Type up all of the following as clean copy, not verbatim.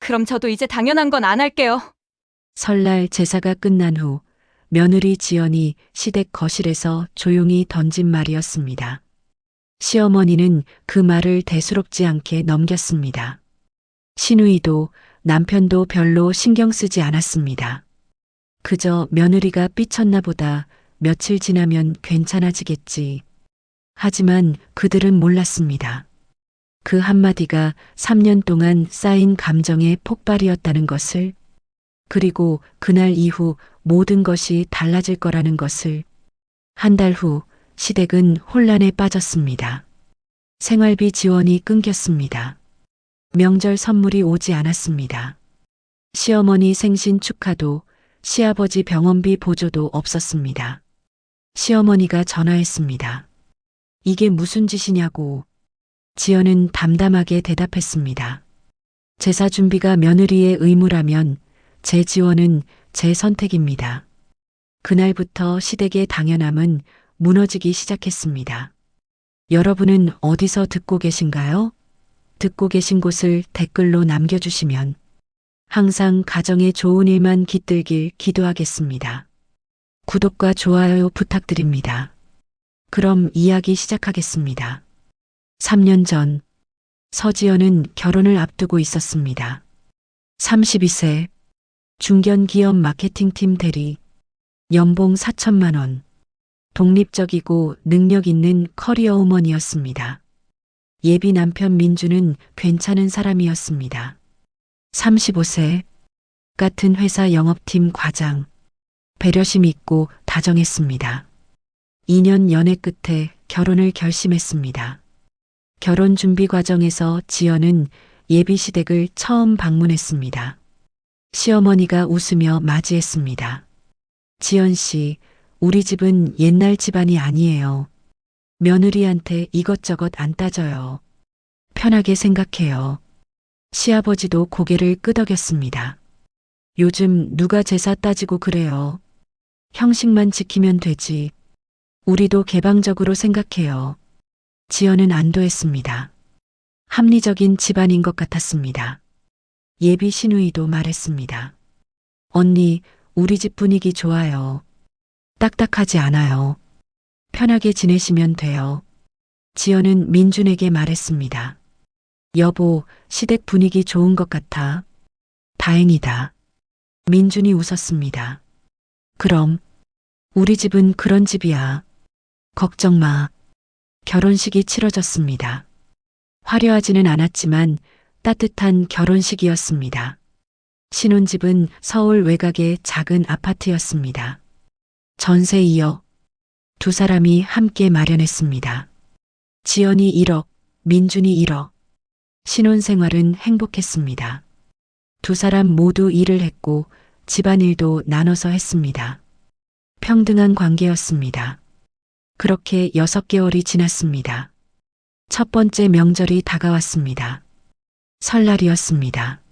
그럼 저도 이제 당연한 건 안 할게요. 설날 제사가 끝난 후 며느리 지연이 시댁 거실에서 조용히 던진 말이었습니다. 시어머니는 그 말을 대수롭지 않게 넘겼습니다. 시누이도 남편도 별로 신경 쓰지 않았습니다. 그저 며느리가 삐쳤나 보다, 며칠 지나면 괜찮아지겠지. 하지만 그들은 몰랐습니다. 그 한마디가 3년 동안 쌓인 감정의 폭발이었다는 것을, 그리고 그날 이후 모든 것이 달라질 거라는 것을. 한 달 후 시댁은 혼란에 빠졌습니다. 생활비 지원이 끊겼습니다. 명절 선물이 오지 않았습니다. 시어머니 생신 축하도, 시아버지 병원비 보조도 없었습니다. 시어머니가 전화했습니다. 이게 무슨 짓이냐고. 지연은 담담하게 대답했습니다. 제사 준비가 며느리의 의무라면 제 지원은 제 선택입니다. 그날부터 시댁의 당연함은 무너지기 시작했습니다. 여러분은 어디서 듣고 계신가요? 듣고 계신 곳을 댓글로 남겨주시면 항상 가정에 좋은 일만 깃들길 기도하겠습니다. 구독과 좋아요 부탁드립니다. 그럼 이야기 시작하겠습니다. 3년 전 서지연은 결혼을 앞두고 있었습니다. 32세, 중견기업 마케팅팀 대리, 연봉 4천만 원, 독립적이고 능력 있는 커리어 우먼이었습니다. 예비 남편 민주는 괜찮은 사람이었습니다. 35세, 같은 회사 영업팀 과장, 배려심 있고 다정했습니다. 2년 연애 끝에 결혼을 결심했습니다. 결혼 준비 과정에서 지연은 예비 시댁을 처음 방문했습니다. 시어머니가 웃으며 맞이했습니다. 지연 씨, 우리 집은 옛날 집안이 아니에요. 며느리한테 이것저것 안 따져요. 편하게 생각해요. 시아버지도 고개를 끄덕였습니다. 요즘 누가 제사 따지고 그래요. 형식만 지키면 되지. 우리도 개방적으로 생각해요. 지연은 안도했습니다. 합리적인 집안인 것 같았습니다. 예비 시누이도 말했습니다. 언니, 우리 집 분위기 좋아요. 딱딱하지 않아요. 편하게 지내시면 돼요. 지연은 민준에게 말했습니다. 여보, 시댁 분위기 좋은 것 같아. 다행이다. 민준이 웃었습니다. 그럼, 우리 집은 그런 집이야. 걱정 마. 결혼식이 치러졌습니다. 화려하지는 않았지만 따뜻한 결혼식이었습니다. 신혼집은 서울 외곽의 작은 아파트였습니다. 전세 2억, 두 사람이 함께 마련했습니다. 지연이 1억, 민준이 1억. 신혼생활은 행복했습니다. 두 사람 모두 일을 했고 집안일도 나눠서 했습니다. 평등한 관계였습니다. 그렇게 6개월이 지났습니다. 첫 번째 명절이 다가왔습니다. 설날이었습니다.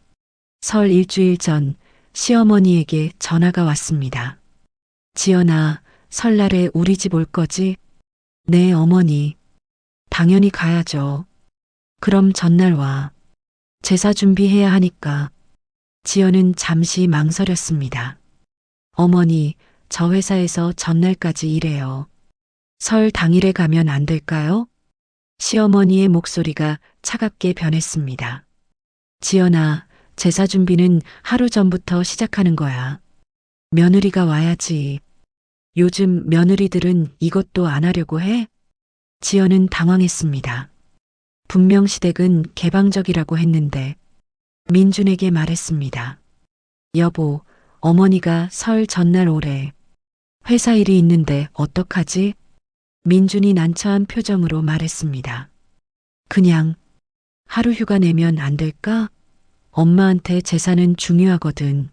설 일주일 전 시어머니에게 전화가 왔습니다. 지연아, 설날에 우리 집 올 거지? 네, 어머니. 당연히 가야죠. 그럼 전날 와. 제사 준비해야 하니까. 지연은 잠시 망설였습니다. 어머니, 저 회사에서 전날까지 일해요. 설 당일에 가면 안 될까요? 시어머니의 목소리가 차갑게 변했습니다. 지연아, 제사 준비는 하루 전부터 시작하는 거야. 며느리가 와야지. 요즘 며느리들은 이것도 안 하려고 해? 지연은 당황했습니다. 분명 시댁은 개방적이라고 했는데. 민준에게 말했습니다. 여보, 어머니가 설 전날 오래. 회사 일이 있는데 어떡하지? 민준이 난처한 표정으로 말했습니다. 그냥 하루 휴가 내면 안 될까? 엄마한테 제사는 중요하거든.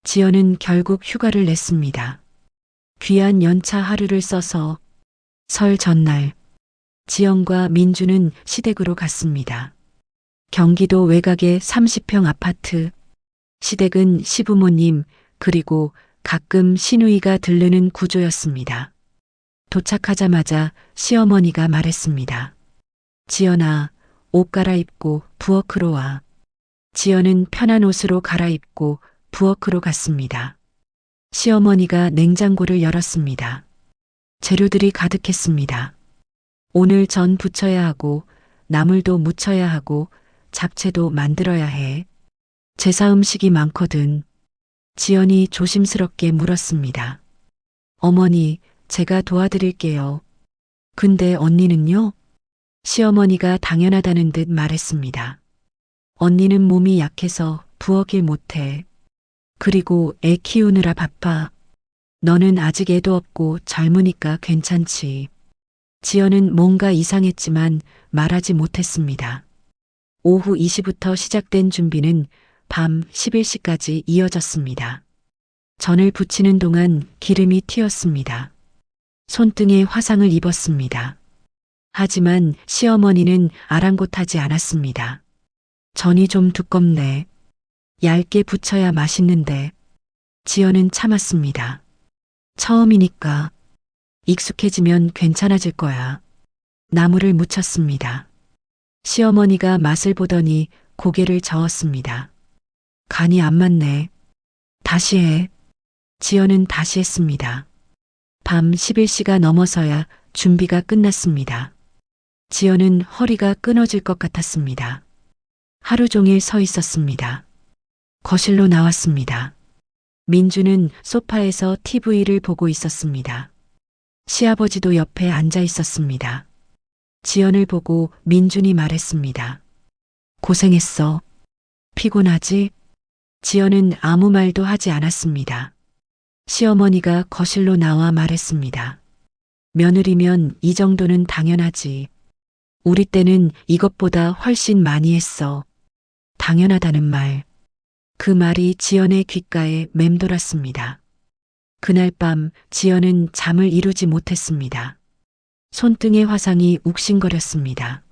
지연은 결국 휴가를 냈습니다. 귀한 연차 하루를 써서 설 전날 지연과 민준은 시댁으로 갔습니다. 경기도 외곽의 30평 아파트. 시댁은 시부모님 그리고 가끔 시누이가 들르는 구조였습니다. 도착하자마자 시어머니가 말했습니다. 지연아, 옷 갈아입고 부엌으로 와. 지연은 편한 옷으로 갈아입고 부엌으로 갔습니다. 시어머니가 냉장고를 열었습니다. 재료들이 가득했습니다. 오늘 전 부쳐야 하고 나물도 무쳐야 하고 잡채도 만들어야 해. 제사 음식이 많거든. 지연이 조심스럽게 물었습니다. 어머니, 제가 도와드릴게요. 근데 언니는요? 시어머니가 당연하다는 듯 말했습니다. 언니는 몸이 약해서 부엌 일 못해. 그리고 애 키우느라 바빠. 너는 아직 애도 없고 젊으니까 괜찮지. 지연은 뭔가 이상했지만 말하지 못했습니다. 오후 2시부터 시작된 준비는 밤 11시까지 이어졌습니다. 전을 부치는 동안 기름이 튀었습니다. 손등에 화상을 입었습니다. 하지만 시어머니는 아랑곳하지 않았습니다. 전이 좀 두껍네. 얇게 부쳐야 맛있는데. 지연은 참았습니다. 처음이니까. 익숙해지면 괜찮아질 거야. 나물을 무쳤습니다. 시어머니가 맛을 보더니 고개를 저었습니다. 간이 안 맞네. 다시 해. 지연은 다시 했습니다. 밤 11시가 넘어서야 준비가 끝났습니다. 지연은 허리가 끊어질 것 같았습니다. 하루 종일 서 있었습니다. 거실로 나왔습니다. 민주는 소파에서 TV를 보고 있었습니다. 시아버지도 옆에 앉아 있었습니다. 지연을 보고 민준이 말했습니다. 고생했어. 피곤하지? 지연은 아무 말도 하지 않았습니다. 시어머니가 거실로 나와 말했습니다. 며느리면 이 정도는 당연하지. 우리 때는 이것보다 훨씬 많이 했어. 당연하다는 말. 그 말이 지연의 귓가에 맴돌았습니다. 그날 밤 지연은 잠을 이루지 못했습니다. 손등의 화상이 욱신거렸습니다.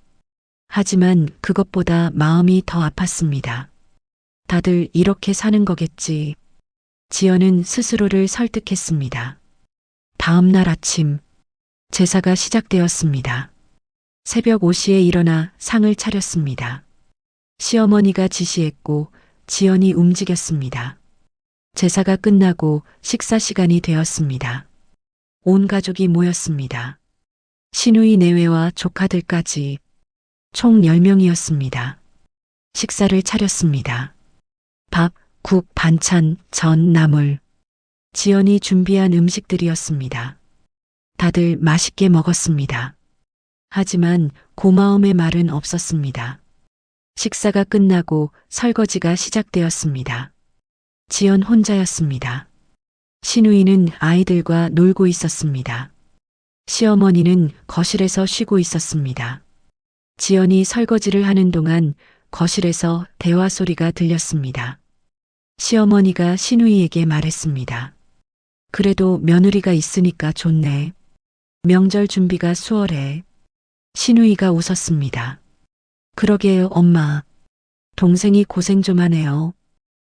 하지만 그것보다 마음이 더 아팠습니다. 다들 이렇게 사는 거겠지. 지연은 스스로를 설득했습니다. 다음 날 아침, 제사가 시작되었습니다. 새벽 5시에 일어나 상을 차렸습니다. 시어머니가 지시했고 지연이 움직였습니다. 제사가 끝나고 식사 시간이 되었습니다. 온 가족이 모였습니다. 시누이 내외와 조카들까지 총 10명이었습니다. 식사를 차렸습니다. 밥, 국, 반찬, 전, 나물. 지연이 준비한 음식들이었습니다. 다들 맛있게 먹었습니다. 하지만 고마움의 말은 없었습니다. 식사가 끝나고 설거지가 시작되었습니다. 지연 혼자였습니다. 시누이는 아이들과 놀고 있었습니다. 시어머니는 거실에서 쉬고 있었습니다. 지연이 설거지를 하는 동안 거실에서 대화 소리가 들렸습니다. 시어머니가 시누이에게 말했습니다. 그래도 며느리가 있으니까 좋네. 명절 준비가 수월해. 시누이가 웃었습니다. 그러게요, 엄마. 동생이 고생 좀 하네요.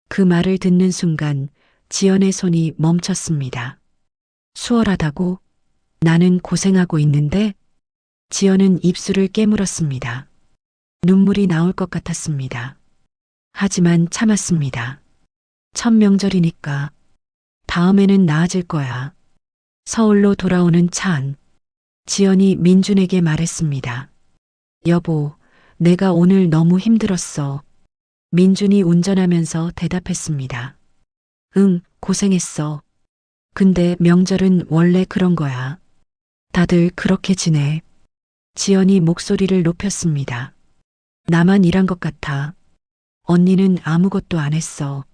그 말을 듣는 순간 지연의 손이 멈췄습니다. 수월하다고? 나는 고생하고 있는데? 지연은 입술을 깨물었습니다. 눈물이 나올 것 같았습니다. 하지만 참았습니다. 첫 명절이니까. 다음에는 나아질 거야. 서울로 돌아오는 차 안. 지연이 민준에게 말했습니다. 여보, 내가 오늘 너무 힘들었어. 민준이 운전하면서 대답했습니다. 응, 고생했어. 근데 명절은 원래 그런 거야. 다들 그렇게 지내. 지연이 목소리를 높였습니다. 나만 일한 것 같아. 언니는 아무것도 안 했어.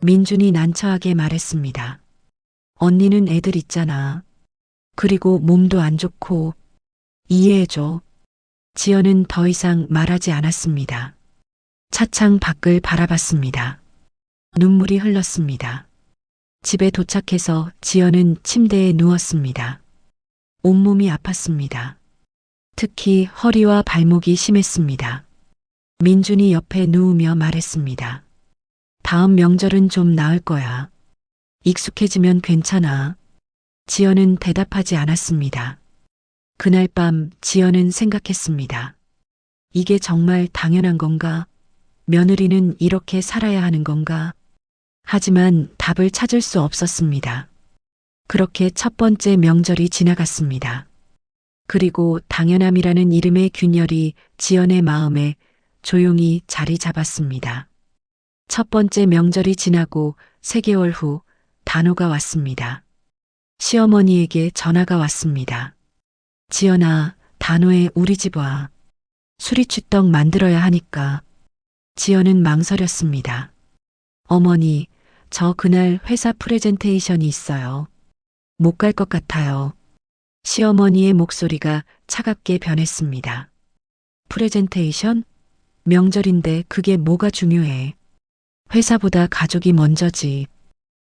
민준이 난처하게 말했습니다. 언니는 애들 있잖아. 그리고 몸도 안 좋고. 이해해줘. 지연은 더 이상 말하지 않았습니다. 차창 밖을 바라봤습니다. 눈물이 흘렀습니다. 집에 도착해서 지연은 침대에 누웠습니다. 온몸이 아팠습니다. 특히 허리와 발목이 심했습니다. 민준이 옆에 누우며 말했습니다. 다음 명절은 좀 나을 거야. 익숙해지면 괜찮아. 지연은 대답하지 않았습니다. 그날 밤 지연은 생각했습니다. 이게 정말 당연한 건가? 며느리는 이렇게 살아야 하는 건가? 하지만 답을 찾을 수 없었습니다. 그렇게 첫 번째 명절이 지나갔습니다. 그리고 당연함이라는 이름의 균열이 지연의 마음에 조용히 자리 잡았습니다. 첫 번째 명절이 지나고 3개월 후 단호가 왔습니다. 시어머니에게 전화가 왔습니다. 지연아, 단호에 우리 집 와. 수리취떡 만들어야 하니까. 지연은 망설였습니다. 어머니, 저 그날 회사 프레젠테이션이 있어요. 못 갈 것 같아요. 시어머니의 목소리가 차갑게 변했습니다. 프레젠테이션? 명절인데 그게 뭐가 중요해. 회사보다 가족이 먼저지.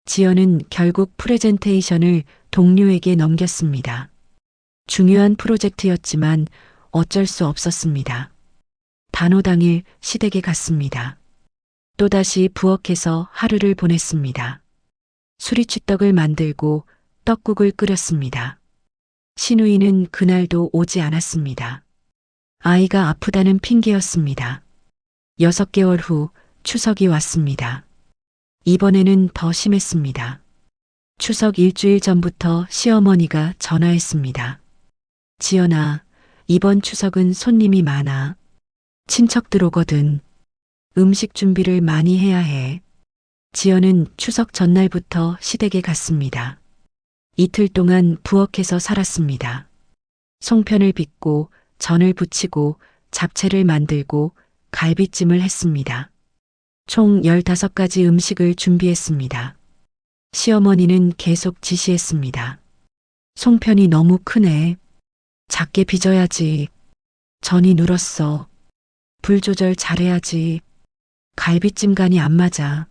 지연은 결국 프레젠테이션을 동료에게 넘겼습니다. 중요한 프로젝트였지만 어쩔 수 없었습니다. 단오 당일 시댁에 갔습니다. 또다시 부엌에서 하루를 보냈습니다. 수리취떡을 만들고 떡국을 끓였습니다. 시누이는 그날도 오지 않았습니다. 아이가 아프다는 핑계였습니다. 6개월 후 추석이 왔습니다. 이번에는 더 심했습니다. 추석 일주일 전부터 시어머니가 전화했습니다. 지연아, 이번 추석은 손님이 많아. 친척들 오거든. 음식 준비를 많이 해야 해. 지연은 추석 전날부터 시댁에 갔습니다. 이틀 동안 부엌에서 살았습니다. 송편을 빚고 전을 부치고 잡채를 만들고 갈비찜을 했습니다. 총 15가지 음식을 준비했습니다. 시어머니는 계속 지시했습니다. 송편이 너무 크네. 작게 빚어야지. 전이 눌었어. 불 조절 잘해야지. 갈비찜 간이 안 맞아.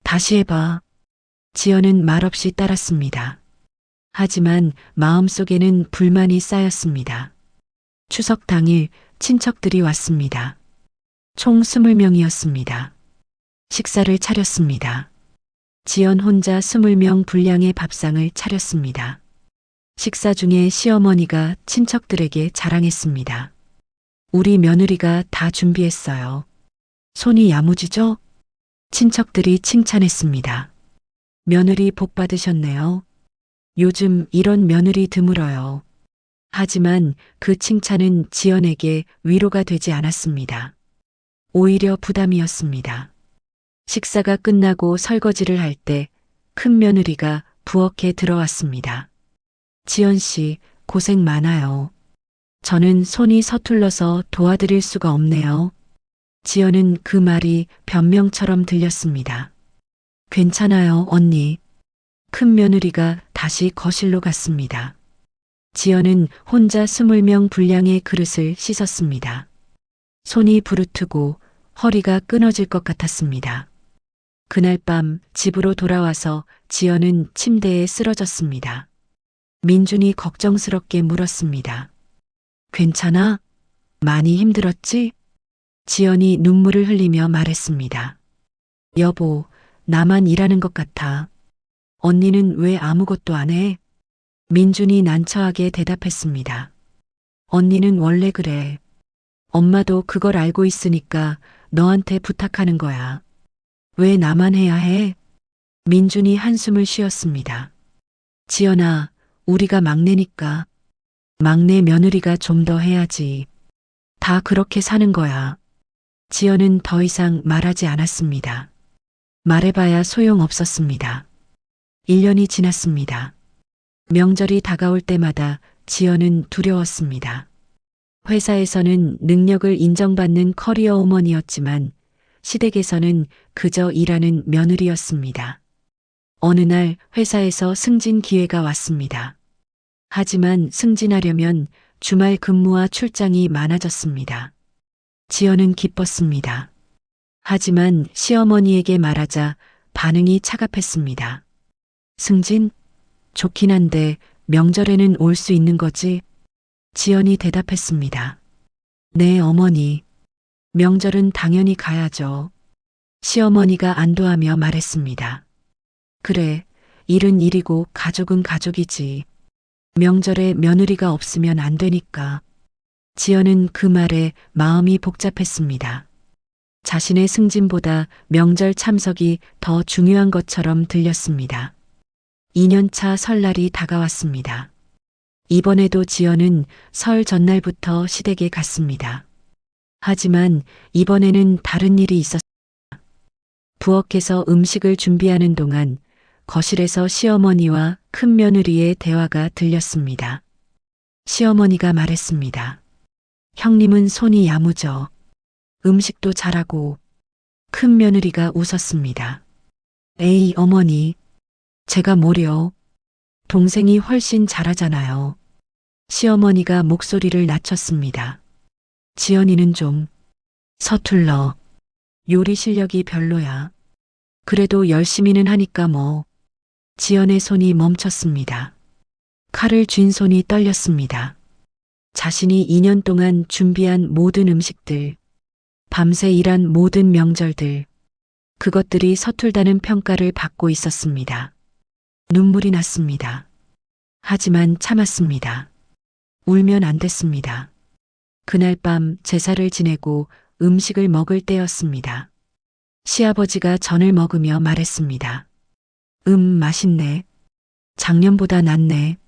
다시 해봐. 지연은 말없이 따랐습니다. 하지만 마음속에는 불만이 쌓였습니다. 추석 당일 친척들이 왔습니다. 총 20명이었습니다. 식사를 차렸습니다. 지연 혼자 20명 분량의 밥상을 차렸습니다. 식사 중에 시어머니가 친척들에게 자랑했습니다. 우리 며느리가 다 준비했어요. 손이 야무지죠? 친척들이 칭찬했습니다. 며느리 복 받으셨네요. 요즘 이런 며느리 드물어요. 하지만 그 칭찬은 지연에게 위로가 되지 않았습니다. 오히려 부담이었습니다. 식사가 끝나고 설거지를 할 때 큰 며느리가 부엌에 들어왔습니다. 지연 씨, 고생 많아요. 저는 손이 서툴러서 도와드릴 수가 없네요. 지연은 그 말이 변명처럼 들렸습니다. 괜찮아요, 언니. 큰 며느리가 다시 거실로 갔습니다. 지연은 혼자 20명 분량의 그릇을 씻었습니다. 손이 부르트고 허리가 끊어질 것 같았습니다. 그날 밤 집으로 돌아와서 지연은 침대에 쓰러졌습니다. 민준이 걱정스럽게 물었습니다. 괜찮아? 많이 힘들었지? 지연이 눈물을 흘리며 말했습니다. 여보, 나만 일하는 것 같아. 언니는 왜 아무것도 안 해? 민준이 난처하게 대답했습니다. 언니는 원래 그래. 엄마도 그걸 알고 있으니까 너한테 부탁하는 거야. 왜 나만 해야 해? 민준이 한숨을 쉬었습니다. 지연아, 우리가 막내니까. 막내 며느리가 좀 더 해야지. 다 그렇게 사는 거야. 지연은 더 이상 말하지 않았습니다. 말해봐야 소용없었습니다. 1년이 지났습니다. 명절이 다가올 때마다 지연은 두려웠습니다. 회사에서는 능력을 인정받는 커리어 우먼이었지만 시댁에서는 그저 일하는 며느리였습니다. 어느 날 회사에서 승진 기회가 왔습니다. 하지만 승진하려면 주말 근무와 출장이 많아졌습니다. 지연은 기뻤습니다. 하지만 시어머니에게 말하자 반응이 차갑했습니다. 승진? 좋긴 한데 명절에는 올 수 있는 거지? 지연이 대답했습니다. 네, 어머니. 명절은 당연히 가야죠. 시어머니가 안도하며 말했습니다. 그래, 일은 일이고 가족은 가족이지. 명절에 며느리가 없으면 안 되니까. 지연은 그 말에 마음이 복잡했습니다. 자신의 승진보다 명절 참석이 더 중요한 것처럼 들렸습니다. 2년차 설날이 다가왔습니다. 이번에도 지연은 설 전날부터 시댁에 갔습니다. 하지만 이번에는 다른 일이 있었습니다. 부엌에서 음식을 준비하는 동안 거실에서 시어머니와 큰며느리의 대화가 들렸습니다. 시어머니가 말했습니다. 형님은 손이 야무져. 음식도 잘하고. 큰며느리가 웃었습니다. 에이 어머니, 제가 뭐려. 동생이 훨씬 잘하잖아요. 시어머니가 목소리를 낮췄습니다. 지연이는 좀 서툴러. 요리 실력이 별로야. 그래도 열심히는 하니까 뭐. 지연의 손이 멈췄습니다. 칼을 쥔 손이 떨렸습니다. 자신이 2년 동안 준비한 모든 음식들, 밤새 일한 모든 명절들, 그것들이 서툴다는 평가를 받고 있었습니다. 눈물이 났습니다. 하지만 참았습니다. 울면 안 됐습니다. 그날 밤 제사를 지내고 음식을 먹을 때였습니다. 시아버지가 전을 먹으며 말했습니다. 맛있네. 작년보다 낫네.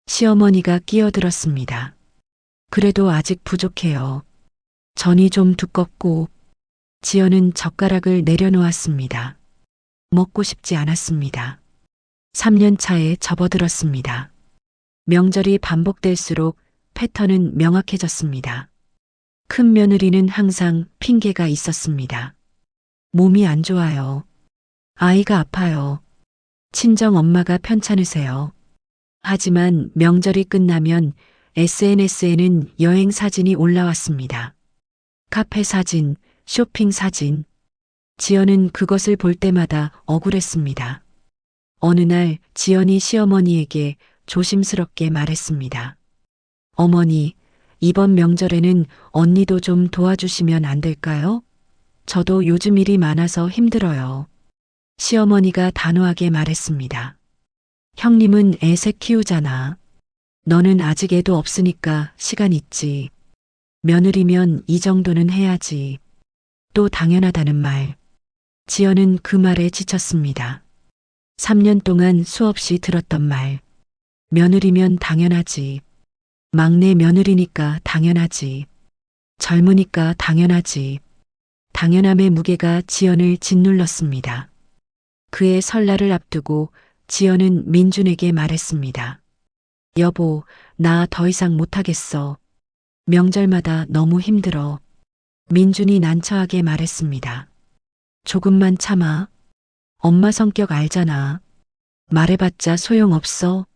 시어머니가 끼어들었습니다. 그래도 아직 부족해요. 전이 좀 두껍고. 지연은 젓가락을 내려놓았습니다. 먹고 싶지 않았습니다. 3년 차에 접어들었습니다. 명절이 반복될수록 패턴은 명확해졌습니다. 큰 며느리는 항상 핑계가 있었습니다. 몸이 안 좋아요. 아이가 아파요. 친정 엄마가 편찮으세요. 하지만 명절이 끝나면 SNS에는 여행 사진이 올라왔습니다. 카페 사진, 쇼핑 사진. 지연은 그것을 볼 때마다 억울했습니다. 어느 날 지연이 시어머니에게 조심스럽게 말했습니다. 어머니, 이번 명절에는 언니도 좀 도와주시면 안 될까요? 저도 요즘 일이 많아서 힘들어요. 시어머니가 단호하게 말했습니다. 형님은 애새 키우잖아. 너는 아직 애도 없으니까 시간 있지. 며느리면 이 정도는 해야지. 또 당연하다는 말. 지연은 그 말에 지쳤습니다. 3년 동안 수없이 들었던 말. 며느리면 당연하지. 막내 며느리니까 당연하지. 젊으니까 당연하지. 당연함의 무게가 지연을 짓눌렀습니다. 그의 설날을 앞두고 지연은 민준에게 말했습니다. 여보, 나 더 이상 못하겠어. 명절마다 너무 힘들어. 민준이 난처하게 말했습니다. 조금만 참아. 엄마 성격 알잖아. 말해봤자 소용없어.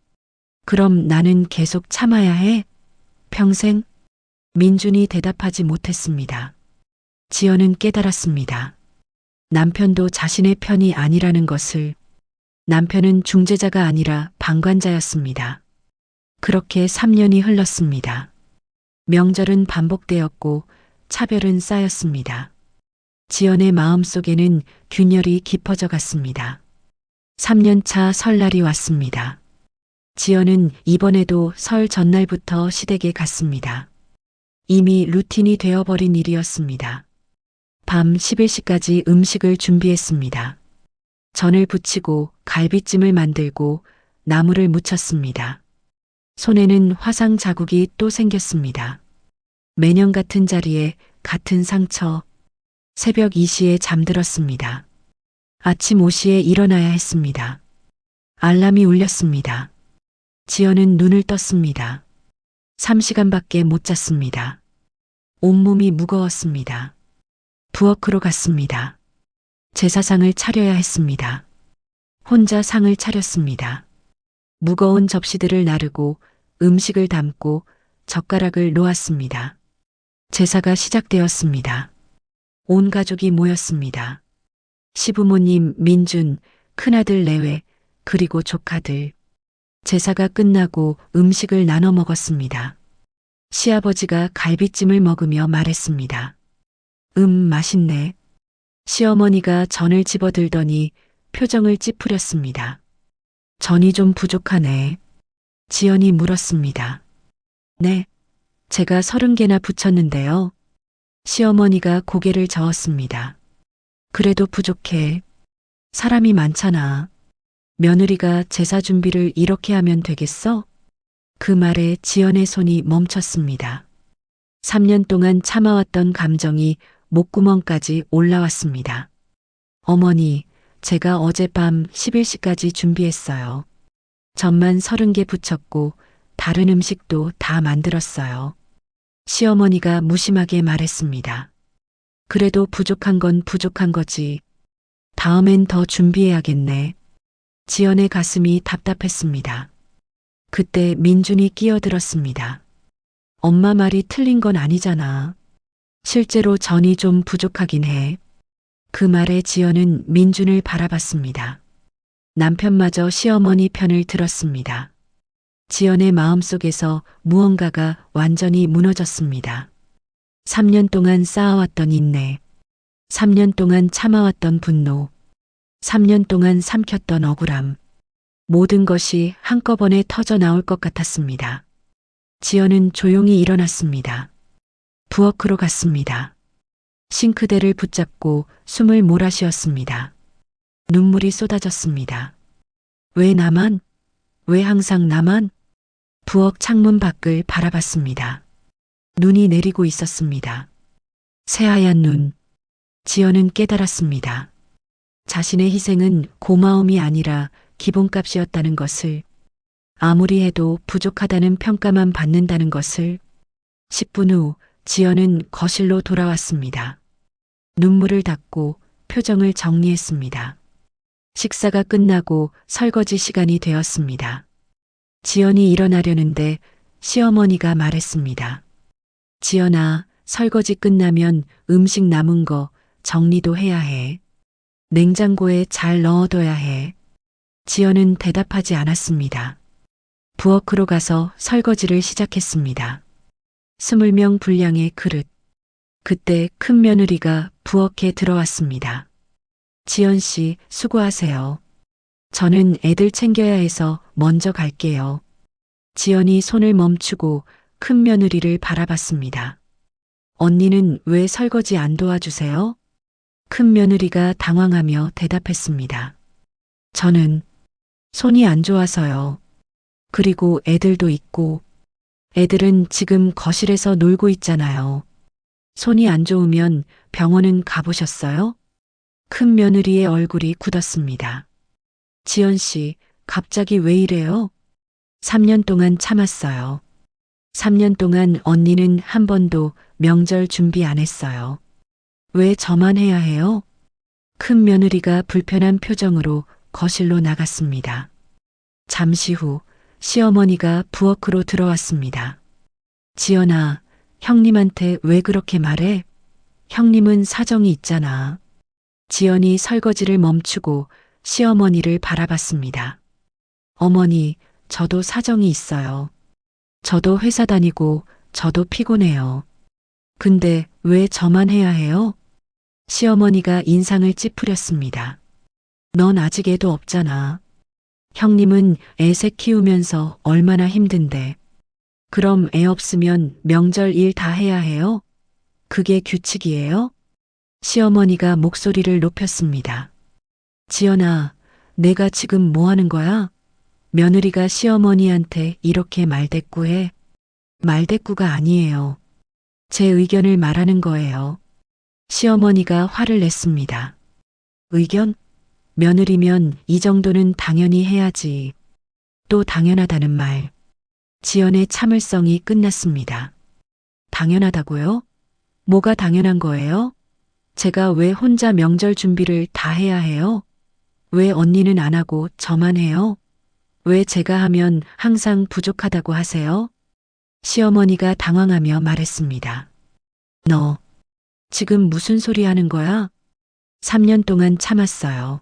그럼 나는 계속 참아야 해? 평생? 민준이 대답하지 못했습니다. 지연은 깨달았습니다. 남편도 자신의 편이 아니라는 것을. 남편은 중재자가 아니라 방관자였습니다. 그렇게 3년이 흘렀습니다. 명절은 반복되었고 차별은 쌓였습니다. 지연의 마음속에는 균열이 깊어져 갔습니다. 3년 차 설날이 왔습니다. 지연은 이번에도 설 전날부터 시댁에 갔습니다. 이미 루틴이 되어버린 일이었습니다. 밤 11시까지 음식을 준비했습니다. 전을 부치고 갈비찜을 만들고 나물을 무쳤습니다. 손에는 화상 자국이 또 생겼습니다. 매년 같은 자리에 같은 상처. 새벽 2시에 잠들었습니다. 아침 5시에 일어나야 했습니다. 알람이 울렸습니다. 지연은 눈을 떴습니다. 3시간밖에 못 잤습니다. 온몸이 무거웠습니다. 부엌으로 갔습니다. 제사상을 차려야 했습니다. 혼자 상을 차렸습니다. 무거운 접시들을 나르고 음식을 담고 젓가락을 놓았습니다. 제사가 시작되었습니다. 온 가족이 모였습니다. 시부모님 민준, 큰아들 내외, 그리고 조카들. 제사가 끝나고 음식을 나눠 먹었습니다. 시아버지가 갈비찜을 먹으며 말했습니다. 맛있네. 시어머니가 전을 집어들더니 표정을 찌푸렸습니다. 전이 좀 부족하네. 지연이 물었습니다. 네, 제가 30개나 부쳤는데요. 시어머니가 고개를 저었습니다. 그래도 부족해. 사람이 많잖아. 며느리가 제사 준비를 이렇게 하면 되겠어? 그 말에 지연의 손이 멈췄습니다. 3년 동안 참아왔던 감정이 목구멍까지 올라왔습니다. 어머니, 제가 어젯밤 11시까지 준비했어요. 전만 30개 부쳤고 다른 음식도 다 만들었어요. 시어머니가 무심하게 말했습니다. 그래도 부족한 건 부족한 거지. 다음엔 더 준비해야겠네. 지연의 가슴이 답답했습니다. 그때 민준이 끼어들었습니다. 엄마 말이 틀린 건 아니잖아. 실제로 전이 좀 부족하긴 해. 그 말에 지연은 민준을 바라봤습니다. 남편마저 시어머니 편을 들었습니다. 지연의 마음속에서 무언가가 완전히 무너졌습니다. 3년 동안 쌓아왔던 인내, 3년 동안 참아왔던 분노, 3년 동안 삼켰던 억울함, 모든 것이 한꺼번에 터져 나올 것 같았습니다. 지연은 조용히 일어났습니다. 부엌으로 갔습니다. 싱크대를 붙잡고 숨을 몰아쉬었습니다. 눈물이 쏟아졌습니다. 왜 나만? 왜 항상 나만? 부엌 창문 밖을 바라봤습니다. 눈이 내리고 있었습니다. 새하얀 눈. 지연은 깨달았습니다. 자신의 희생은 고마움이 아니라 기본값이었다는 것을, 아무리 해도 부족하다는 평가만 받는다는 것을. 10분 후 지연은 거실로 돌아왔습니다. 눈물을 닦고 표정을 정리했습니다. 식사가 끝나고 설거지 시간이 되었습니다. 지연이 일어나려는데 시어머니가 말했습니다. 지연아, 설거지 끝나면 음식 남은 거 정리도 해야 해. 냉장고에 잘 넣어둬야 해. 지연은 대답하지 않았습니다. 부엌으로 가서 설거지를 시작했습니다. 20명 분량의 그릇. 그때 큰 며느리가 부엌에 들어왔습니다. 지연 씨, 수고하세요. 저는 애들 챙겨야 해서 먼저 갈게요. 지연이 손을 멈추고 큰 며느리를 바라봤습니다. 언니는 왜 설거지 안 도와주세요? 큰 며느리가 당황하며 대답했습니다. 저는 손이 안 좋아서요. 그리고 애들도 있고, 애들은 지금 거실에서 놀고 있잖아요. 손이 안 좋으면 병원은 가보셨어요? 큰 며느리의 얼굴이 굳었습니다. 지연 씨, 갑자기 왜 이래요? 3년 동안 참았어요. 3년 동안 언니는 한 번도 명절 준비 안 했어요. 왜 저만 해야 해요? 큰 며느리가 불편한 표정으로 거실로 나갔습니다. 잠시 후 시어머니가 부엌으로 들어왔습니다. 지연아, 형님한테 왜 그렇게 말해? 형님은 사정이 있잖아. 지연이 설거지를 멈추고 시어머니를 바라봤습니다. 어머니, 저도 사정이 있어요. 저도 회사 다니고 저도 피곤해요. 근데 왜 저만 해야 해요? 시어머니가 인상을 찌푸렸습니다. 넌 아직 애도 없잖아. 형님은 애새 키우면서 얼마나 힘든데. 그럼 애 없으면 명절 일 다 해야 해요? 그게 규칙이에요? 시어머니가 목소리를 높였습니다. 지연아, 내가 지금 뭐 하는 거야? 며느리가 시어머니한테 이렇게 말대꾸해. 말대꾸가 아니에요. 제 의견을 말하는 거예요. 시어머니가 화를 냈습니다. 의견? 며느리면 이 정도는 당연히 해야지. 또 당연하다는 말. 지연의 참을성이 끝났습니다. 당연하다고요? 뭐가 당연한 거예요? 제가 왜 혼자 명절 준비를 다 해야 해요? 왜 언니는 안 하고 저만 해요? 왜 제가 하면 항상 부족하다고 하세요? 시어머니가 당황하며 말했습니다. 너, 지금 무슨 소리 하는 거야? 3년 동안 참았어요.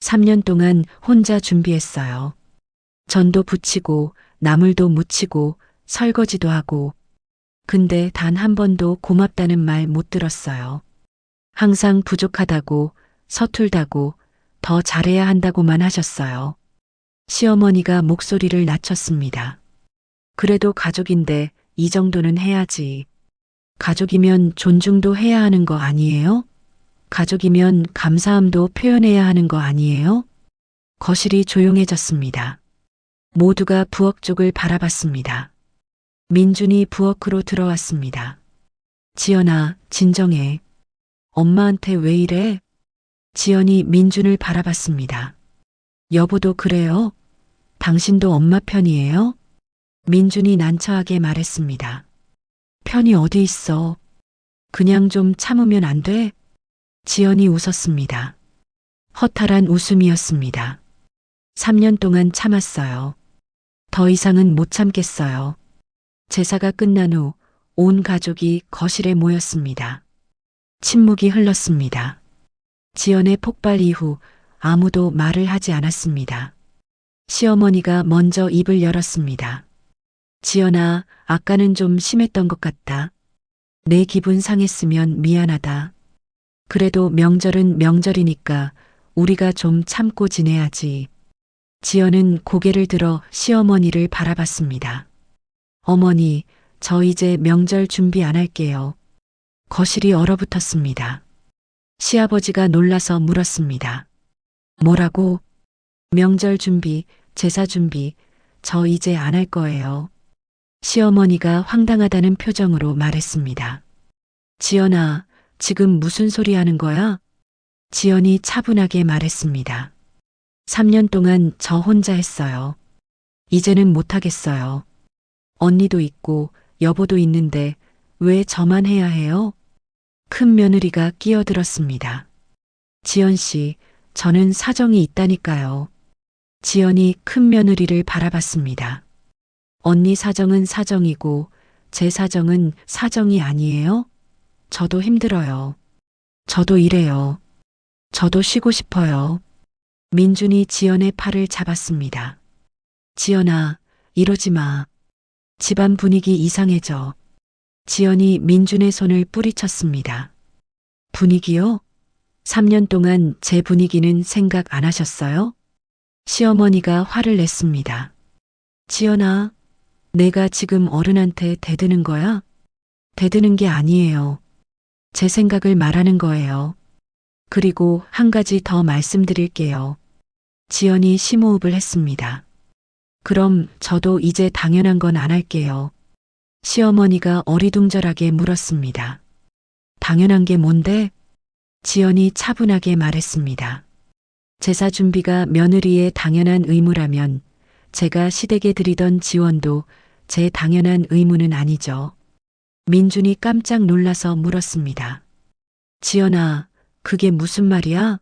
3년 동안 혼자 준비했어요. 전도 부치고, 나물도 무치고, 설거지도 하고. 근데 단 한 번도 고맙다는 말 못 들었어요. 항상 부족하다고, 서툴다고, 더 잘해야 한다고만 하셨어요. 시어머니가 목소리를 낮췄습니다. 그래도 가족인데 이 정도는 해야지. 가족이면 존중도 해야 하는 거 아니에요? 가족이면 감사함도 표현해야 하는 거 아니에요? 거실이 조용해졌습니다. 모두가 부엌 쪽을 바라봤습니다. 민준이 부엌으로 들어왔습니다. 지연아, 진정해. 엄마한테 왜 이래? 지연이 민준을 바라봤습니다. 여보도 그래요? 당신도 엄마 편이에요? 민준이 난처하게 말했습니다. 편이 어디 있어? 그냥 좀 참으면 안 돼? 지연이 웃었습니다. 허탈한 웃음이었습니다. 3년 동안 참았어요. 더 이상은 못 참겠어요. 제사가 끝난 후 온 가족이 거실에 모였습니다. 침묵이 흘렀습니다. 지연의 폭발 이후 아무도 말을 하지 않았습니다. 시어머니가 먼저 입을 열었습니다. 지연아, 아까는 좀 심했던 것 같다. 내 기분 상했으면 미안하다. 그래도 명절은 명절이니까 우리가 좀 참고 지내야지. 지연은 고개를 들어 시어머니를 바라봤습니다. 어머니, 저 이제 명절 준비 안 할게요. 거실이 얼어붙었습니다. 시아버지가 놀라서 물었습니다. 뭐라고? 명절 준비, 제사 준비, 저 이제 안 할 거예요. 시어머니가 황당하다는 표정으로 말했습니다. 지연아, 지금 무슨 소리 하는 거야? 지연이 차분하게 말했습니다. 3년 동안 저 혼자 했어요. 이제는 못하겠어요. 언니도 있고 여보도 있는데 왜 저만 해야 해요? 큰 며느리가 끼어들었습니다. 지연 씨, 저는 사정이 있다니까요. 지연이 큰 며느리를 바라봤습니다. 언니 사정은 사정이고 제 사정은 사정이 아니에요? 저도 힘들어요. 저도 이래요. 저도 쉬고 싶어요. 민준이 지연의 팔을 잡았습니다. 지연아, 이러지 마. 집안 분위기 이상해져. 지연이 민준의 손을 뿌리쳤습니다. 분위기요? 3년 동안 제 분위기는 생각 안 하셨어요? 시어머니가 화를 냈습니다. 지연아, 내가 지금 어른한테 대드는 거야? 대드는 게 아니에요. 제 생각을 말하는 거예요. 그리고 한 가지 더 말씀드릴게요. 지연이 심호흡을 했습니다. 그럼 저도 이제 당연한 건 안 할게요. 시어머니가 어리둥절하게 물었습니다. 당연한 게 뭔데? 지연이 차분하게 말했습니다. 제사 준비가 며느리의 당연한 의무라면 제가 시댁에 드리던 지원도 제 당연한 의무는 아니죠. 민준이 깜짝 놀라서 물었습니다. 지연아, 그게 무슨 말이야?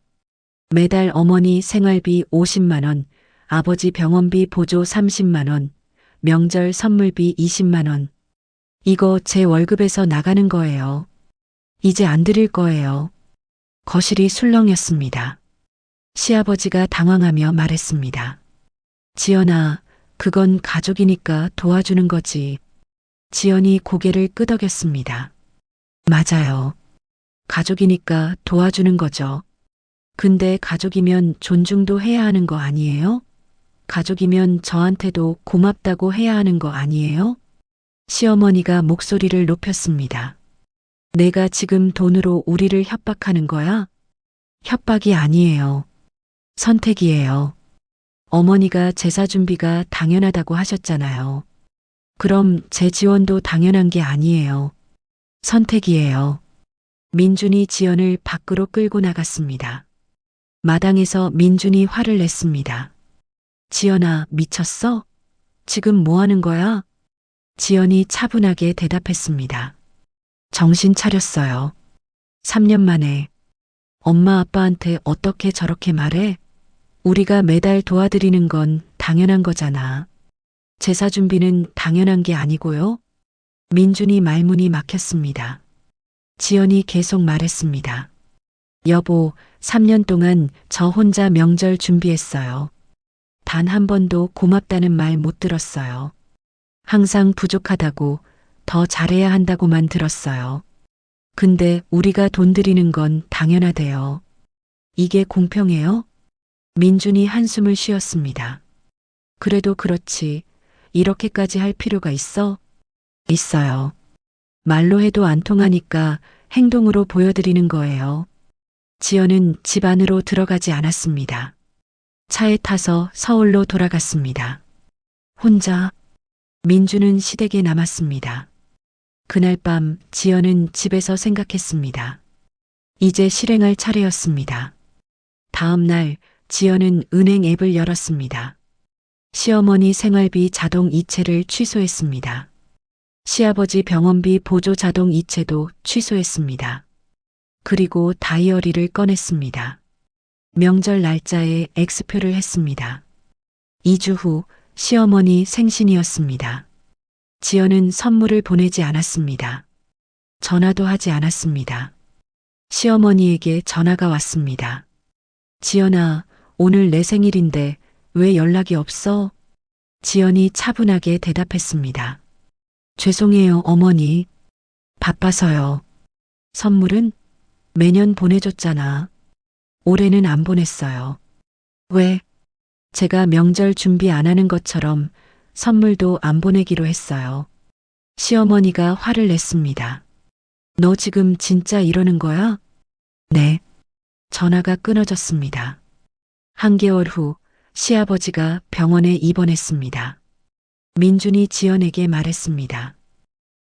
매달 어머니 생활비 50만 원, 아버지 병원비 보조 30만 원, 명절 선물비 20만 원. 이거 제 월급에서 나가는 거예요. 이제 안 드릴 거예요. 거실이 술렁였습니다. 시아버지가 당황하며 말했습니다. 지연아, 그건 가족이니까 도와주는 거지. 지연이 고개를 끄덕였습니다. 맞아요. 가족이니까 도와주는 거죠. 근데 가족이면 존중도 해야 하는 거 아니에요? 가족이면 저한테도 고맙다고 해야 하는 거 아니에요? 시어머니가 목소리를 높였습니다. 내가 지금 돈으로 우리를 협박하는 거야? 협박이 아니에요. 선택이에요. 어머니가 제사 준비가 당연하다고 하셨잖아요. 그럼 제 지원도 당연한 게 아니에요. 선택이에요. 민준이 지연을 밖으로 끌고 나갔습니다. 마당에서 민준이 화를 냈습니다. 지연아, 미쳤어? 지금 뭐 하는 거야? 지연이 차분하게 대답했습니다. 정신 차렸어요. 3년 만에. 엄마 아빠한테 어떻게 저렇게 말해? 우리가 매달 도와드리는 건 당연한 거잖아. 제사 준비는 당연한 게 아니고요. 민준이 말문이 막혔습니다. 지연이 계속 말했습니다. 여보, 3년 동안 저 혼자 명절 준비했어요. 단 한 번도 고맙다는 말 못 들었어요. 항상 부족하다고, 더 잘해야 한다고만 들었어요. 근데 우리가 돈 드리는 건 당연하대요. 이게 공평해요? 민준이 한숨을 쉬었습니다. 그래도 그렇지. 이렇게까지 할 필요가 있어? 있어요. 말로 해도 안 통하니까 행동으로 보여드리는 거예요. 지연은 집 안으로 들어가지 않았습니다. 차에 타서 서울로 돌아갔습니다. 혼자 민주는 시댁에 남았습니다. 그날 밤 지연은 집에서 생각했습니다. 이제 실행할 차례였습니다. 다음 날 지연은 은행 앱을 열었습니다. 시어머니 생활비 자동 이체를 취소했습니다. 시아버지 병원비 보조 자동 이체도 취소했습니다. 그리고 다이어리를 꺼냈습니다. 명절 날짜에 X표를 했습니다. 2주 후 시어머니 생신이었습니다. 지연은 선물을 보내지 않았습니다. 전화도 하지 않았습니다. 시어머니에게 전화가 왔습니다. 지연아, 오늘 내 생일인데 왜 연락이 없어? 지연이 차분하게 대답했습니다. 죄송해요, 어머니. 바빠서요. 선물은 매년 보내줬잖아. 올해는 안 보냈어요. 왜? 제가 명절 준비 안 하는 것처럼 선물도 안 보내기로 했어요. 시어머니가 화를 냈습니다. 너 지금 진짜 이러는 거야? 네. 전화가 끊어졌습니다. 한개월 후 시아버지가 병원에 입원했습니다. 민준이 지연에게 말했습니다.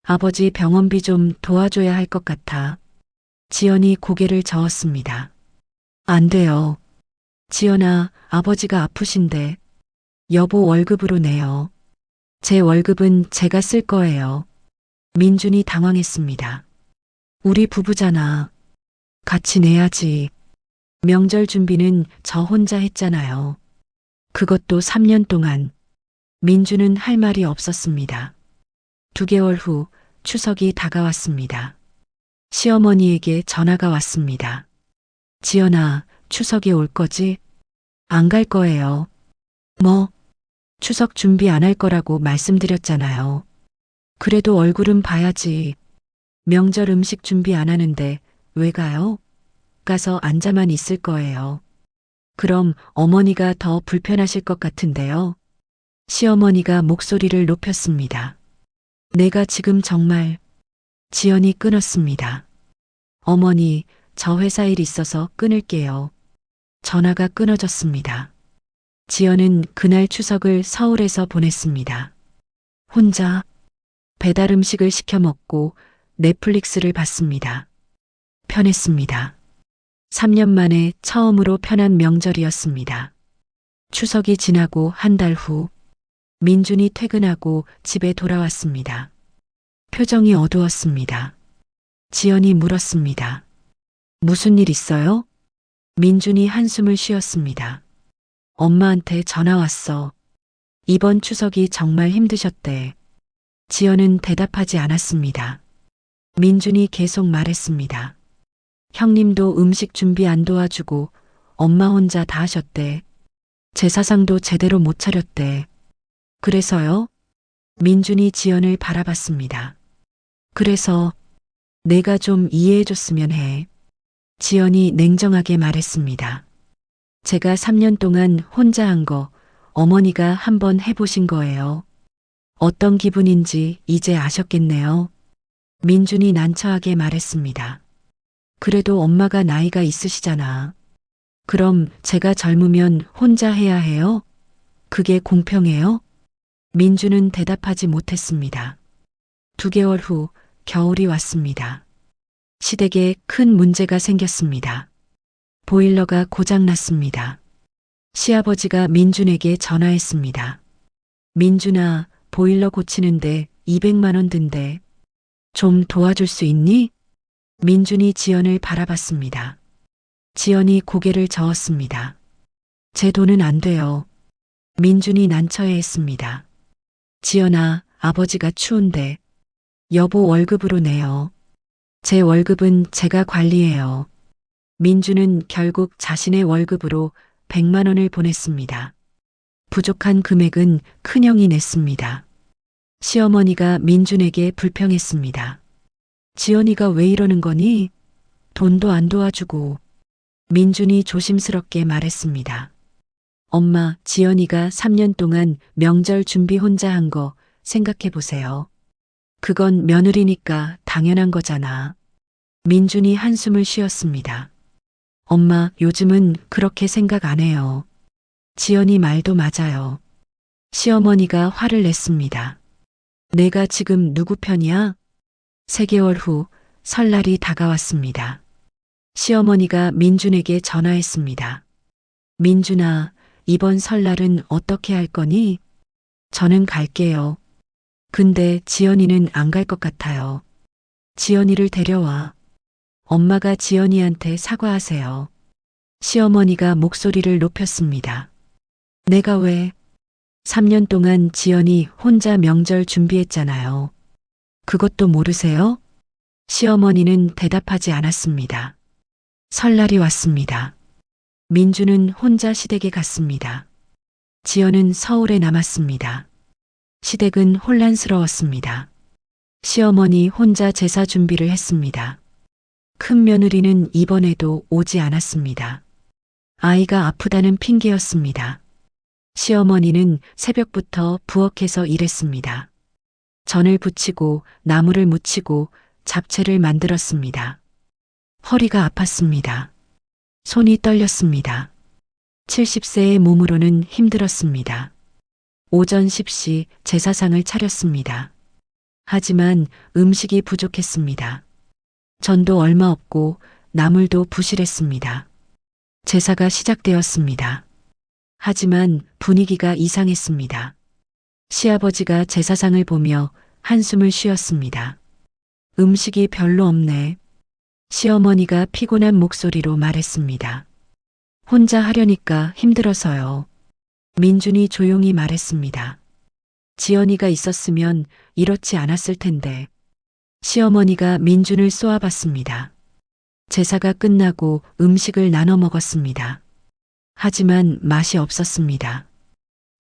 아버지 병원비 좀 도와줘야 할 것 같아. 지연이 고개를 저었습니다. 안 돼요. 지연아, 아버지가 아프신데. 여보 월급으로 내요. 제 월급은 제가 쓸 거예요. 민준이 당황했습니다. 우리 부부잖아. 같이 내야지. 명절 준비는 저 혼자 했잖아요. 그것도 3년 동안. 민주는 할 말이 없었습니다. 2개월 후 추석이 다가왔습니다. 시어머니에게 전화가 왔습니다. 지연아, 추석에 올 거지? 안 갈 거예요. 뭐? 추석 준비 안 할 거라고 말씀드렸잖아요. 그래도 얼굴은 봐야지. 명절 음식 준비 안 하는데 왜 가요? 가서 앉아만 있을 거예요. 그럼 어머니가 더 불편하실 것 같은데요. 시어머니가 목소리를 높였습니다. 내가 지금 정말. 지연이 끊었습니다. 어머니, 저 회사 일 있어서 끊을게요. 전화가 끊어졌습니다. 지연은 그날 추석을 서울에서 보냈습니다. 혼자 배달 음식을 시켜 먹고 넷플릭스를 봤습니다. 편했습니다. 3년 만에 처음으로 편한 명절이었습니다. 추석이 지나고 한 달 후 민준이 퇴근하고 집에 돌아왔습니다. 표정이 어두웠습니다. 지연이 물었습니다. 무슨 일 있어요? 민준이 한숨을 쉬었습니다. 엄마한테 전화 왔어. 이번 추석이 정말 힘드셨대. 지연은 대답하지 않았습니다. 민준이 계속 말했습니다. 형님도 음식 준비 안 도와주고 엄마 혼자 다 하셨대. 제사상도 제대로 못 차렸대. 그래서요? 민준이 지연을 바라봤습니다. 그래서 내가 좀 이해해줬으면 해. 지연이 냉정하게 말했습니다. 제가 3년 동안 혼자 한 거 어머니가 한번 해보신 거예요. 어떤 기분인지 이제 아셨겠네요. 민준이 난처하게 말했습니다. 그래도 엄마가 나이가 있으시잖아. 그럼 제가 젊으면 혼자 해야 해요? 그게 공평해요? 민준은 대답하지 못했습니다. 2개월 후 겨울이 왔습니다. 시댁에 큰 문제가 생겼습니다. 보일러가 고장났습니다. 시아버지가 민준에게 전화했습니다. 민준아, 보일러 고치는데 200만 원 든대. 좀 도와줄 수 있니? 민준이 지연을 바라봤습니다. 지연이 고개를 저었습니다. 제 돈은 안 돼요. 민준이 난처해했습니다. 지연아, 아버지가 추운데. 여보 월급으로 내요. 제 월급은 제가 관리해요. 민주는 결국 자신의 월급으로 100만 원을 보냈습니다. 부족한 금액은 큰형이 냈습니다. 시어머니가 민준에게 불평했습니다. 지연이가 왜 이러는 거니? 돈도 안 도와주고. 민준이 조심스럽게 말했습니다. 엄마, 지연이가 3년 동안 명절 준비 혼자 한 거 생각해 보세요. 그건 며느리니까 당연한 거잖아. 민준이 한숨을 쉬었습니다. 엄마, 요즘은 그렇게 생각 안 해요. 지연이 말도 맞아요. 시어머니가 화를 냈습니다. 내가 지금 누구 편이야? 3개월 후 설날이 다가왔습니다. 시어머니가 민준에게 전화했습니다. 민준아, 이번 설날은 어떻게 할 거니? 저는 갈게요. 근데 지연이는 안 갈 것 같아요. 지연이를 데려와. 엄마가 지연이한테 사과하세요. 시어머니가 목소리를 높였습니다. 내가 왜? 3년 동안 지연이 혼자 명절 준비했잖아요. 그것도 모르세요? 시어머니는 대답하지 않았습니다. 설날이 왔습니다. 민주는 혼자 시댁에 갔습니다. 지연은 서울에 남았습니다. 시댁은 혼란스러웠습니다. 시어머니 혼자 제사 준비를 했습니다. 큰 며느리는 이번에도 오지 않았습니다. 아이가 아프다는 핑계였습니다. 시어머니는 새벽부터 부엌에서 일했습니다. 전을 부치고 나물을 무치고 잡채를 만들었습니다. 허리가 아팠습니다. 손이 떨렸습니다. 70세의 몸으로는 힘들었습니다. 오전 10시 제사상을 차렸습니다. 하지만 음식이 부족했습니다. 전도 얼마 없고 나물도 부실했습니다. 제사가 시작되었습니다. 하지만 분위기가 이상했습니다. 시아버지가 제사상을 보며 한숨을 쉬었습니다. 음식이 별로 없네. 시어머니가 피곤한 목소리로 말했습니다. 혼자 하려니까 힘들어서요. 민준이 조용히 말했습니다. 지연이가 있었으면 이렇지 않았을 텐데. 시어머니가 민준을 쏘아봤습니다. 제사가 끝나고 음식을 나눠 먹었습니다. 하지만 맛이 없었습니다.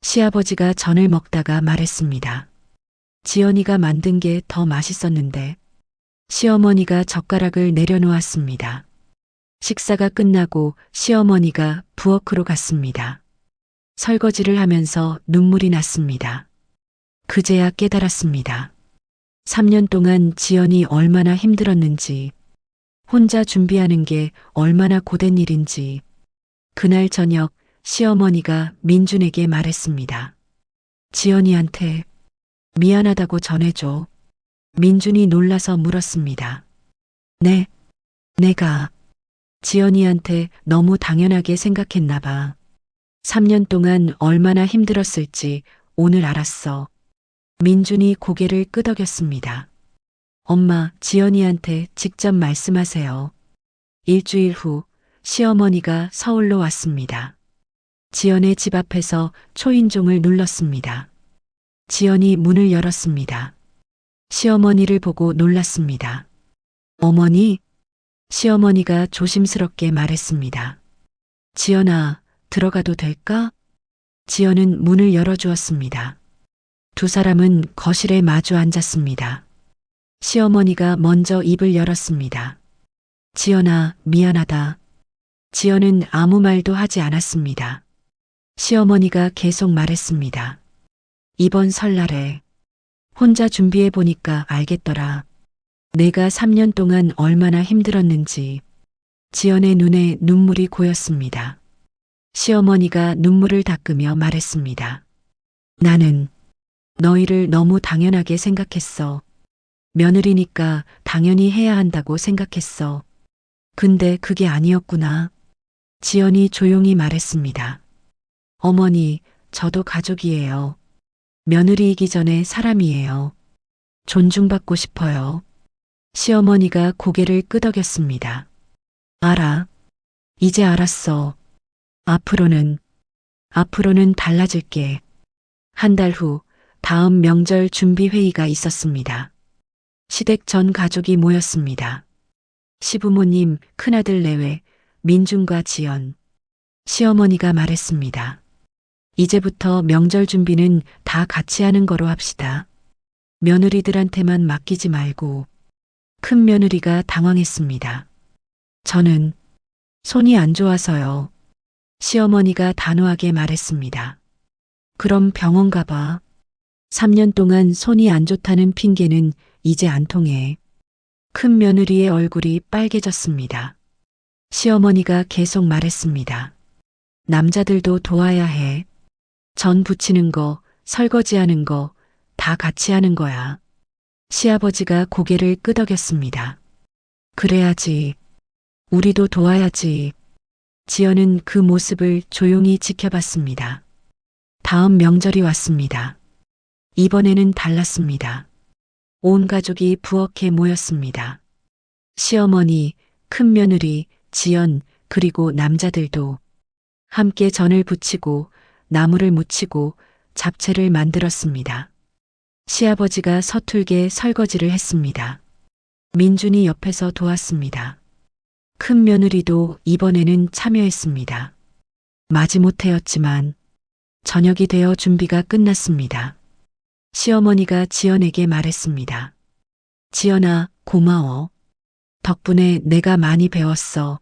시아버지가 전을 먹다가 말했습니다. 지연이가 만든 게 더 맛있었는데. 시어머니가 젓가락을 내려놓았습니다. 식사가 끝나고 시어머니가 부엌으로 갔습니다. 설거지를 하면서 눈물이 났습니다. 그제야 깨달았습니다. 3년 동안 지연이 얼마나 힘들었는지, 혼자 준비하는 게 얼마나 고된 일인지. 그날 저녁 시어머니가 민준에게 말했습니다. 지연이한테 미안하다고 전해줘. 민준이 놀라서 물었습니다. 네, 내가 지연이한테 너무 당연하게 생각했나 봐. 3년 동안 얼마나 힘들었을지 오늘 알았어. 민준이 고개를 끄덕였습니다. 엄마, 지연이한테 직접 말씀하세요. 일주일 후 시어머니가 서울로 왔습니다. 지연의 집 앞에서 초인종을 눌렀습니다. 지연이 문을 열었습니다. 시어머니를 보고 놀랐습니다. 어머니? 시어머니가 조심스럽게 말했습니다. 지연아, 들어가도 될까? 지연은 문을 열어주었습니다. 두 사람은 거실에 마주 앉았습니다. 시어머니가 먼저 입을 열었습니다. 지연아, 미안하다. 지연은 아무 말도 하지 않았습니다. 시어머니가 계속 말했습니다. 이번 설날에 혼자 준비해 보니까 알겠더라. 내가 3년 동안 얼마나 힘들었는지. 지연의 눈에 눈물이 고였습니다. 시어머니가 눈물을 닦으며 말했습니다. 나는 너희를 너무 당연하게 생각했어. 며느리니까 당연히 해야 한다고 생각했어. 근데 그게 아니었구나. 지연이 조용히 말했습니다. 어머니, 저도 가족이에요. 며느리이기 전에 사람이에요. 존중받고 싶어요. 시어머니가 고개를 끄덕였습니다. 알아. 이제 알았어. 앞으로는 달라질게. 한 달 후 다음 명절 준비 회의가 있었습니다. 시댁 전 가족이 모였습니다. 시부모님, 큰아들 내외, 민준과 지연. 시어머니가 말했습니다. 이제부터 명절 준비는 다 같이 하는 거로 합시다. 며느리들한테만 맡기지 말고. 큰 며느리가 당황했습니다. 저는 손이 안 좋아서요. 시어머니가 단호하게 말했습니다. 그럼 병원 가봐. 3년 동안 손이 안 좋다는 핑계는 이제 안 통해. 큰 며느리의 얼굴이 빨개졌습니다. 시어머니가 계속 말했습니다. 남자들도 도와야 해. 전 부치는 거, 설거지하는 거, 다 같이 하는 거야. 시아버지가 고개를 끄덕였습니다. 그래야지. 우리도 도와야지. 지연은 그 모습을 조용히 지켜봤습니다. 다음 명절이 왔습니다. 이번에는 달랐습니다. 온 가족이 부엌에 모였습니다. 시어머니, 큰며느리, 지연, 그리고 남자들도 함께 전을 부치고 나물을 무치고 잡채를 만들었습니다. 시아버지가 서툴게 설거지를 했습니다. 민준이 옆에서 도왔습니다. 큰 며느리도 이번에는 참여했습니다. 마지못해였지만 저녁이 되어 준비가 끝났습니다. 시어머니가 지연에게 말했습니다. 지연아, 고마워. 덕분에 내가 많이 배웠어.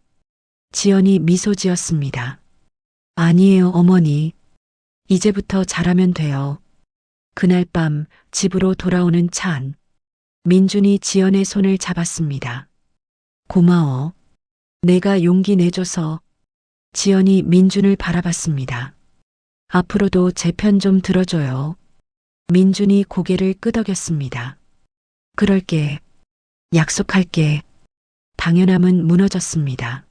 지연이 미소 지었습니다. 아니에요, 어머니. 이제부터 잘하면 돼요. 그날 밤 집으로 돌아오는 차 안. 민준이 지연의 손을 잡았습니다. 고마워. 내가 용기 내줘서. 지연이 민준을 바라봤습니다. 앞으로도 제 편 좀 들어줘요. 민준이 고개를 끄덕였습니다. 그럴게. 약속할게. 당연함은 무너졌습니다.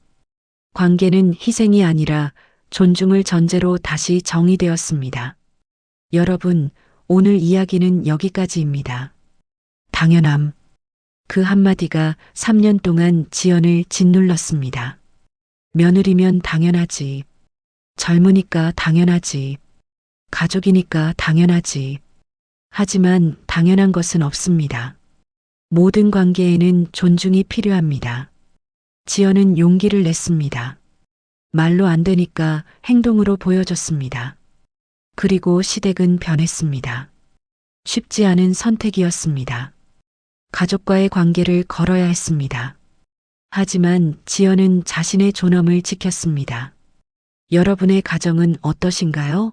관계는 희생이 아니라 존중을 전제로 다시 정의되었습니다. 여러분, 오늘 이야기는 여기까지입니다. 당연함. 그 한마디가 3년 동안 지연을 짓눌렀습니다. 며느리면 당연하지. 젊으니까 당연하지. 가족이니까 당연하지. 하지만 당연한 것은 없습니다. 모든 관계에는 존중이 필요합니다. 지연은 용기를 냈습니다. 말로 안 되니까 행동으로 보여줬습니다. 그리고 시댁은 변했습니다. 쉽지 않은 선택이었습니다. 가족과의 관계를 걸어야 했습니다. 하지만 지연은 자신의 존엄을 지켰습니다. 여러분의 가정은 어떠신가요?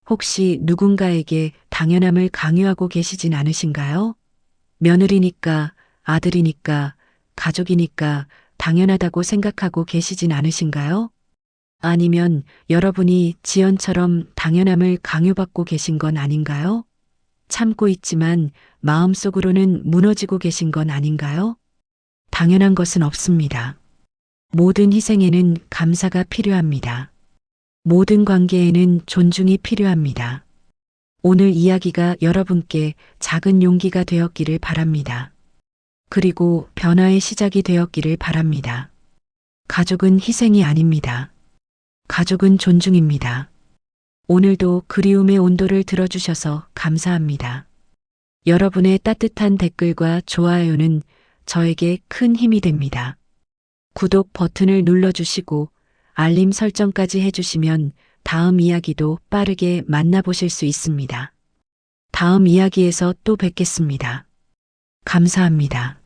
혹시 누군가에게 당연함을 강요하고 계시진 않으신가요? 며느리니까, 아들이니까, 가족이니까 당연하다고 생각하고 계시진 않으신가요? 아니면 여러분이 지연처럼 당연함을 강요받고 계신 건 아닌가요? 참고 있지만 마음속으로는 무너지고 계신 건 아닌가요? 당연한 것은 없습니다. 모든 희생에는 감사가 필요합니다. 모든 관계에는 존중이 필요합니다. 오늘 이야기가 여러분께 작은 용기가 되었기를 바랍니다. 그리고 변화의 시작이 되었기를 바랍니다. 가족은 희생이 아닙니다. 가족은 존중입니다. 오늘도 그리움의 온도를 들어주셔서 감사합니다. 여러분의 따뜻한 댓글과 좋아요는 저에게 큰 힘이 됩니다. 구독 버튼을 눌러주시고 알림 설정까지 해주시면 다음 이야기도 빠르게 만나보실 수 있습니다. 다음 이야기에서 또 뵙겠습니다. 감사합니다.